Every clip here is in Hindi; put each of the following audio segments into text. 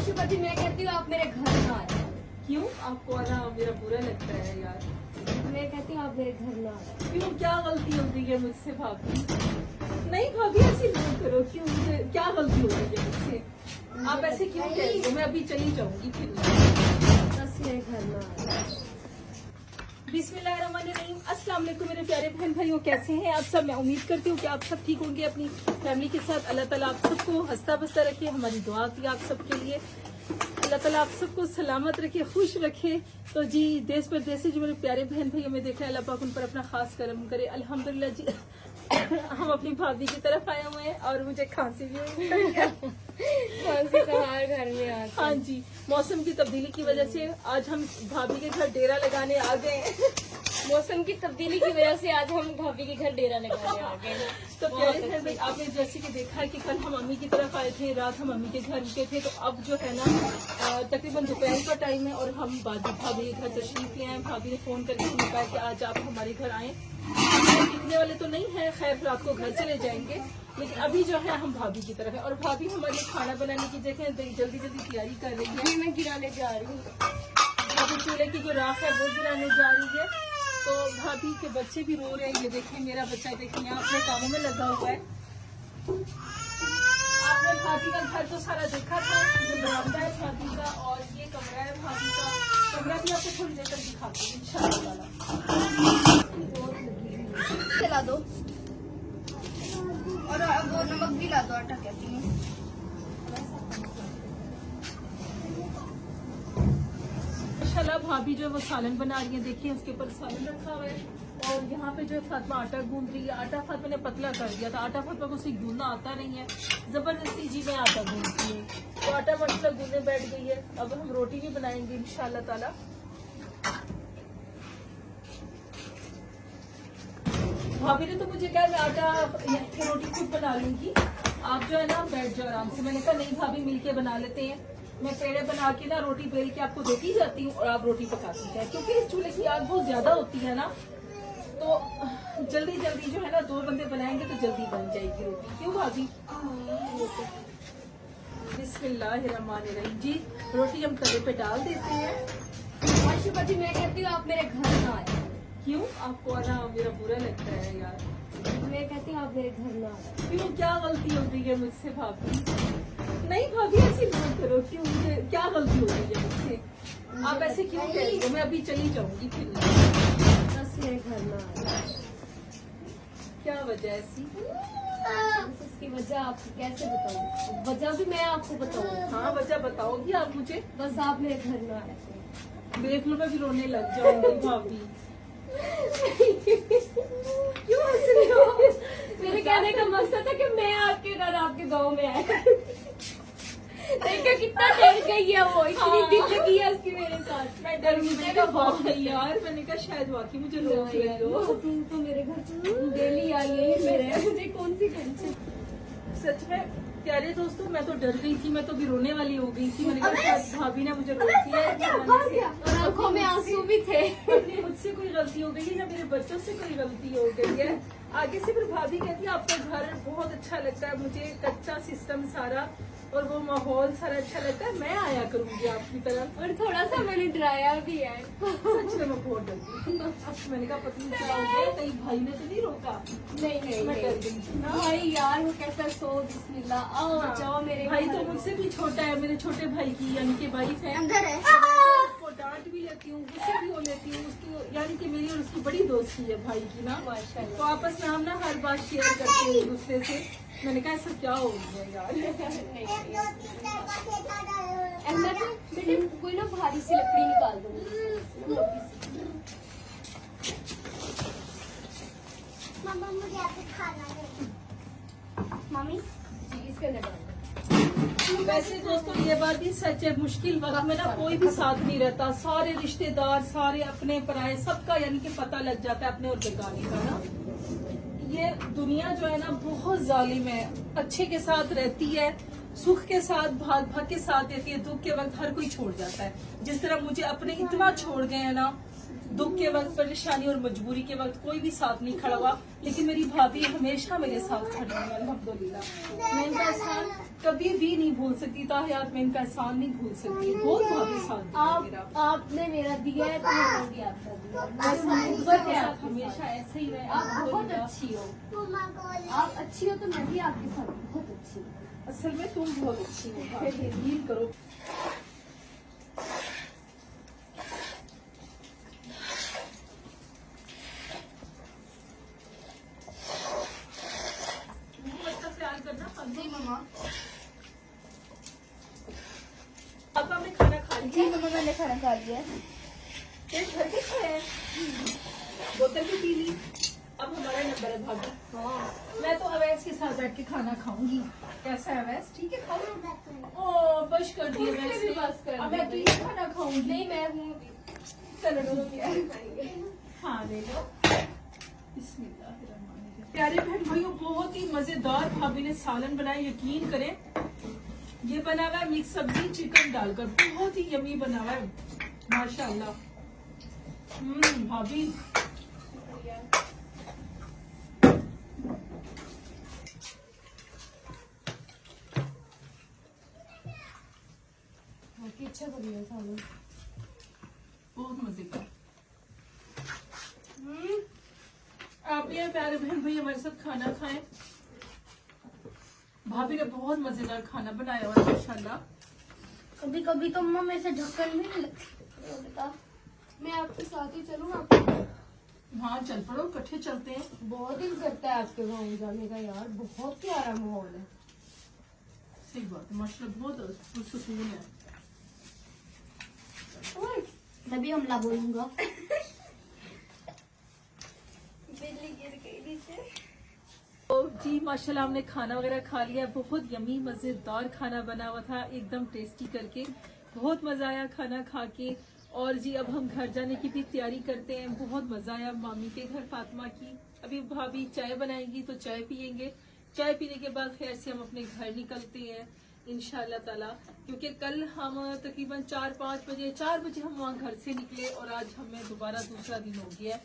शुभा जी, मैं कहती हूँ आप मेरे घर ना आए। क्यों? आपको आना मेरा बुरा लगता है यार? मैं कहती हूँ आप मेरे घर ना आए। क्यों? क्या गलती हो गई है मुझसे भाभी? नहीं भाभी, ऐसी नहीं करो। क्यों? मुझे क्या गलती हो गई है मुझसे? आप ऐसे क्यों कह रही हो? मैं अभी चली जाऊंगी फिर। बस मेरे घर ना आए। बिस्मिल्लाहिर्रहमानिर्रहीम। अस्सलाम वालेकुम मेरे प्यारे बहन भाइयों, कैसे हैं आप सब? मैं उम्मीद करती हूँ कि आप सब ठीक होंगे अपनी फैमिली के साथ। अल्लाह ताला आप सबको हंसता बसता रखे, हमारी दुआ की आप सबके लिए। अल्लाह ताला आप सबको सलामत रखे, खुश रखे। तो जी, देश परदेश से जो मेरे प्यारे बहन भाइयों में देख रहे हैं, अल्लाह पाक उन पर अपना खास करम करे। अल्हम्दुलिल्लाह जी हम अपनी भाभी की तरफ आए हुए हैं और मुझे खांसी भी हुई है। खांसी तो हर घर में आती है। हाँ जी, मौसम की तब्दीली की वजह से आज हम भाभी के घर डेरा लगाने आ गए हैं। मौसम की तब्दीली की वजह से आज हम भाभी के घर डेरा लगाने आ गए हैं। तो प्यारे बहन भाई, आपने जैसे कि देखा है कि कल हम अम्मी की तरफ आए थे, रात हम अम्मी के घर रुके थे। तो अब जो है ना तकरीबन दोपहर का टाइम है और हम भाभी के घर तशरीफ ले आए। भाभी ने फोन करके हमें कहा कि आज आप हमारे घर आए। दिखने वाले तो नहीं है, खैर रात को घर चले जाएंगे, लेकिन अभी जो है हम भाभी की तरफ है। और भाभी हमारे लिए खाना बनाने की जगह जल्दी जल्दी तैयारी कर रही है। मैं गिराने जा रही हूँ। भाभी चूल्हे की जो राख है वो गिराने जा रही है। तो भाभी के बच्चे भी रो रहे हैं। ये देखिए मेरा बच्चा, देखिए यहाँ अपने कामों में लगा हुआ है। आपने भाभी का घर तो सारा देखा था, ये बरामदा है भाभी का और ये कमरा है भाभी का। कमरा भी आपको थोड़ी देर तक दिखाती हूँ इंशाल्लाह। चला दो और अब वो नमक भी ला दो, आटा कहती हूँ। माशाल्लाह भाभी जो है वो सालन बना रही है। देखिए उसके ऊपर सालन रखा हुआ है और यहाँ पे जो है फातिमा आटा गूंद रही है। आटा फातिमा ने पतला कर दिया था। आटा फातिमा को उसे गूंदना आता नहीं है, जबरदस्ती जी में आटा गूंदती है। तो आटा मतलब गूंदने बैठ गई है। अब हम रोटी भी बनाएंगे इंशाल्लाह ताला। भाभी ने तो मुझे कहा मैं आटा रोटी खुद बना लूंगी, आप जो है ना बैठ जाओ आराम से। मैंने कहा नहीं भाभी, मिलके बना लेते हैं। मैं पेड़े बना के ना रोटी बेल के आपको देती जाती हूँ और आप रोटी पकाती जाए, क्योंकि इस चूल्हे की आग बहुत ज्यादा होती है ना। तो जल्दी जल्दी जो है ना 2 बंदे बनाएंगे तो जल्दी बन जाएगी रोटी। क्यों भाभी? बिस्मिल्लाहिर्रहमानिर्रहीम। जी, रोटी हम तवे पे डाल देते हैं। और शुभा जी, मैं कहती हूँ आप मेरे घर ना आए। क्यों? आपको आना मेरा बुरा लगता है यार? मैं कहती हूँ आप मेरे घर ना आए। क्यों? क्या गलती हो गई है मुझसे भाभी? नहीं भाभी, ऐसी नहीं करो। क्यों? मुझे क्या गलती हो गई है मुझसे? आप ऐसे क्यों कह रही हो? मैं अभी चली जाऊंगी फिर। बस मेरे घर ना आए। क्या वजह ऐसी? बस इसकी वजह आपको कैसे बताऊँ? वजह भी मैं आपको बताऊँ? हाँ, वजह बताओगी आप मुझे? बस आप मेरे घर ना आए। देख लो मैं भी रोने लग जाऊंगी भाभी। क्यों हंस रही हो? मेरे कहने का मकसद था कि मैं आपके घर आपके गांव में आए। देखो कितना डर गई है वो, इतनी दिल लगी है उसकी मेरे साथ। मैं डर मुझे का बहुत है यार। मैंने कहा शायद वाकई मुझे रोक रही हो। तुम तो मेरे घर डेली आई है मेरे, मुझे कौन सी टेंशन। सच में प्यारे दोस्तों, मैं तो डर गई थी। मैं तो भी रोने वाली हो गई थी। मैंने कहा शायद भाभी ने मुझे रोक दिया है। और आंखों में आंसू भी थे। मुझसे कोई गलती हो गई है या मेरे बच्चों से कोई गलती हो गई है? आगे से फिर भाभी कहती है आपका घर बहुत अच्छा लगता है मुझे, कच्चा सिस्टम सारा और वो माहौल सारा अच्छा लगता है। मैं आया करूंगी आपकी तरफ। और थोड़ा सा मैंने डराया भी है। सच में मैं बहुत डरती थी। मैंने कहा पता नहीं क्या हो गया, कहीं भाई ने तो नहीं रोका? नहीं मैं डर गई थी ना। भाई यार वो कहता है सो बिस्मिल्लाह आओ जाओ मेरे भाई घर। तो मुझसे भी छोटा है, मेरे छोटे भाई की यानी कि वाइफ है। अंदर है। उसको डांट भी लेती हूँ, गुस्से भी हो लेती हूँ। उसकी यानी कि मेरी और उसकी बड़ी दोस्ती है भाई की ना। माशाल्लाह। तो आपस में हम ना हर बात शेयर करते हैं एक दूसरे से। मैंने कहा ऐसा क्या हो गया यार? अहमद बेटे कोई ना भारी सी लकड़ी निकाल दो। मम्मा मुझे आपको खाना दे। मम्मी जी इसके अंदर डाल दो। वैसे दोस्तों ये बात भी सच है, मुश्किल वक्त में ना कोई भी साथ नहीं रहता। सारे रिश्तेदार, सारे अपने पराए, सबका यानी कि पता लग जाता है अपने और बेगाने का ना। ये दुनिया जो है ना बहुत जालिम है। अच्छे के साथ रहती है, सुख के साथ भाग भाग के साथ रहती है, दुख के वक्त हर कोई छोड़ जाता है। जिस तरह मुझे अपने इतना छोड़ गए हैं ना, दुख के वक्त, परेशानी और मजबूरी के वक्त कोई भी साथ नहीं खड़ा हुआ, लेकिन मेरी भाभी हमेशा मेरे साथ खड़ी है अल्हम्दुलिल्लाह। मैं इनका एहसान कभी भी नहीं भूल सकती, ताहयात मैं इनका एहसान नहीं भूल सकती। बहुत भाभी साथ दी है मेरा। आपने मेरा दिया है तो मैंने भी आपका दिया। बस मोहब्बत है आप आपके हमेशा ऐसे ही रहे। साथ। आप बहुत अच्छी हो। मम्मा को आप अच्छी हो तो मैं भी आपके साथ बहुत अच्छी हूँ। असल में तुम बहुत अच्छी हो भाभी, यकीन करो। प्यार करना। जी मम्मा। अब हमने खाना खा जी लिया, मम्मा मैंने खाना खा लिया। पेट भर के खाया, बोतल भी पी ली। अब हमारा नंबर है भाभी। हाँ। मैं तो अवैस के साथ बैठ के खाना खाऊंगी। कैसा है अवैस? ठीक है खाओ। ओ बस कर दिया उससे अवैस भी ने। बस कर अब दी मैं भाई। अकेले खाना खाऊंगी। नहीं मैं हूँ। चलो दोनों ठीक प्यार है। खाएंगे। हाँ ले लो। बिस्मिल्लाहिर्रहमानिर्रहीम। प्यारे बहन भाइयों, बहुत ही मजेदार भाभी ने सालन बनाया, यकीन करें। ये बना हुआ है मिक्स सब्जी चिकन डालकर, बहुत ही यमी बना हुआ है माशाल्लाह। भाभी बाकी अच्छा बढ़िया सालन। बहुत मजे का। आप भी प्यारे बहन भाई हमारे साथ खाना खाएं। भाभी ने बहुत मजेदार खाना बनाया हुआ है माशाल्लाह। कभी कभी तो मम्मा मेरे से ढक्कन भी नहीं लगता। मैं आपके साथ ही चलूँ आप? हाँ चल पड़ो, इकट्ठे चलते हैं। बहुत दिल करता है आपके गाँव जाने का यार, बहुत प्यारा माहौल है। सही बात है माशाल्लाह, बहुत सुकून है। तभी हमला बोलूंगा। बिजली गिर गई नीचे। तो जी माशाल्लाह हमने खाना वगैरह खा लिया। बहुत यमी मजेदार खाना बना हुआ था, एकदम टेस्टी करके। बहुत मजा आया खाना खा के। और जी अब हम घर जाने की भी तैयारी करते हैं। बहुत मजा आया मामी के घर फातिमा की। अभी भाभी चाय बनाएंगी तो चाय पियेंगे। चाय पीने के बाद खैर से हम अपने घर निकलते हैं इंशाल्लाह ताला, क्योंकि कल हम तकरीबन 4 बजे हम वहाँ घर से निकले और आज हमें दोबारा दूसरा दिन हो गया है।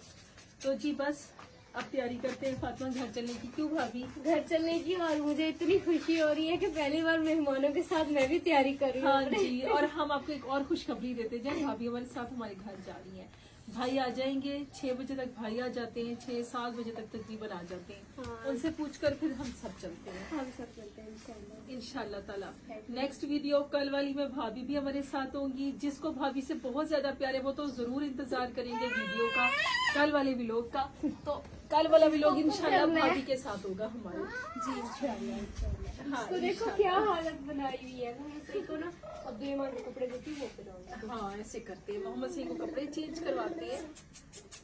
तो जी बस अब तैयारी करते हैं फातिमा घर चलने की। क्यों भाभी? घर चलने की, और मुझे इतनी खुशी हो रही है कि पहली बार मेहमानों के साथ मैं भी तैयारी कर रही हूँ। हाँ जी, और हम आपको एक और खुशखबरी देते जाए। भाभी हमारे साथ हमारे घर जा रही है। भाई आ जाएंगे 6 बजे तक, भाई आ जाते हैं 6-7 बजे तक तकरीबन आ जाते हैं। हाँ। उनसे पूछकर फिर हम सब चलते हैं हम सब चलते हैं इंशाल्लाह। इंशाल्लाह ताला। नेक्स्ट वीडियो कल वाली में भाभी भी हमारे साथ होंगी। जिसको भाभी से बहुत ज्यादा प्यार है वो तो जरूर इंतजार करेंगे वीडियो का, कल वाले व्लॉग का। तो कल वाला व्लॉग इंशाल्लाह भाभी के साथ होगा हमारे। जी इंशाल्लाह इंशाल्लाह। हाँ, तो देखो इंशाल्लाह। क्या हालत बनाई हुई है। मोहम्मद सही को ना अब बेईमान के कपड़े देती वो पहनाऊंगी। हाँ ऐसे करते हैं, मोहम्मद सही को कपड़े चेंज करवाते हैं।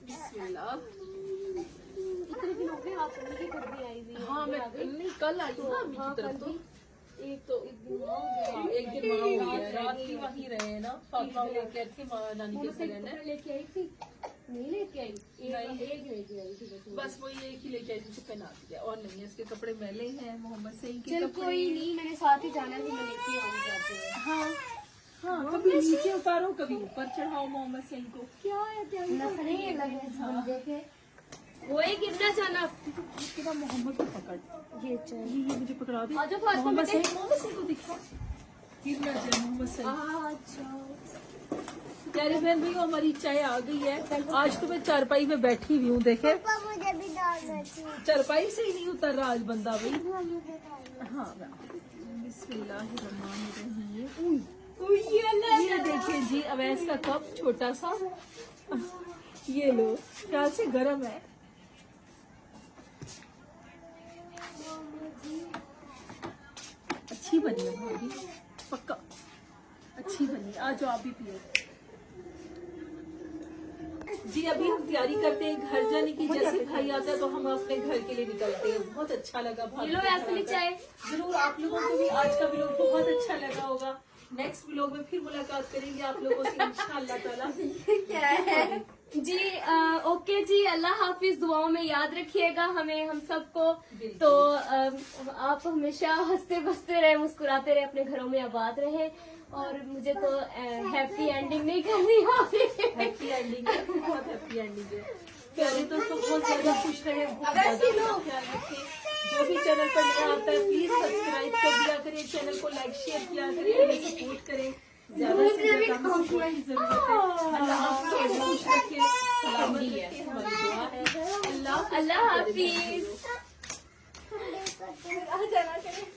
बिस्मिल्लाह। इतने दिन हो गए आप उनकी घर भी आई हुई है। हाँ मैं नहीं कल आई हूँ अभी की तरफ तो। एक दिन वहाँ हो गया। हाँ, एक दिन वहाँ हो गया, रात भी वहीं रहे हैं ना। फातिमा को लेके आई थी नानी के मोहम्मद सही घर कपड़े लेके आई थी? नहीं लेके आई। नहीं। एक लेके आई थी बस। बस वही एक ही लेके आई थी, उसे पहना दिया और नहीं है। इसके कपड़े मैले हैं, मोहम्मद सही के चल कपड़े। कोई नहीं, मैंने साथ ही जाना है तो मैं लेके आऊंगी जाते हुए। हाँ हाँ, कभी नीचे उतारो कभी ऊपर चढ़ाओ मोहम्मद सही को। क्या है क्या नखरे लगे इस हाँ। बंदे के। वो ही गिरना जाना। इसके बाद मोहम्मद को पकड़, ये चल। ये मुझे पकड़ा दे। आजा फातिमा मोहम्मद बेटे। सही को दिखा, गिरना चाहिए मोहम्मद सही। अच्छा प्यारे बहन भाई हमारी चाय आ गई है। आज तो मैं चारपाई में बैठी हुई हूँ। देखे पापा मुझे भी डालना चाहिए। चारपाई से ही नहीं उतर रहा आज बंदा भाई। हाँ, मुझे डालना। हाँ बिस्मिल्लाहिर्रहमानिर्रहीम। ये देखिए जी अवैस का कप छोटा सा, ये लो ख्याल से गर्म है। अच्छी बनी है भाभी, पक्का अच्छी बनी। आज आप भी पियो। जी अभी हम तैयारी करते हैं घर जाने की। जैसे भाई आता है तो हम अपने घर के लिए निकलते हैं। बहुत अच्छा लगा भाभी। ये लो ऐसे नहीं चाय। जरूर आप लोगों को भी आज का व्लॉग बहुत अच्छा लगा होगा। नेक्स्ट व्लॉग में फिर मुलाकात करेंगे आप लोगों से इंशाअल्लाह ताला। क्या है जी? ओके जी, अल्लाह हाफिज। दुआओं में याद रखिएगा हमें, हम सबको। बिल्कुल। तो आप हमेशा हंसते बसते रहे, मुस्कुराते रहे, अपने घरों में आबाद रहे। और मुझे तो हैप्पी एंडिंग नहीं करनी होती। हैप्पी एंडिंग है, बहुत हैप्पी एंडिंग है। प्यारे दोस्तों बहुत ज्यादा खुश रहे, बहुत ज्यादा ख्याल रखें। जो भी चैनल पर नया आता है प्लीज सब्सक्राइब कर दिया करें, चैनल को लाइक शेयर किया करें, हमें सपोर्ट करें। ज्यादा से ज्यादा हमें सपोर्ट की जरूरत है। अल्लाह आपको खुश रखे, सलामत रखे, हमारी दुआ है। अल्लाह हाफिज। हम देखते हैं।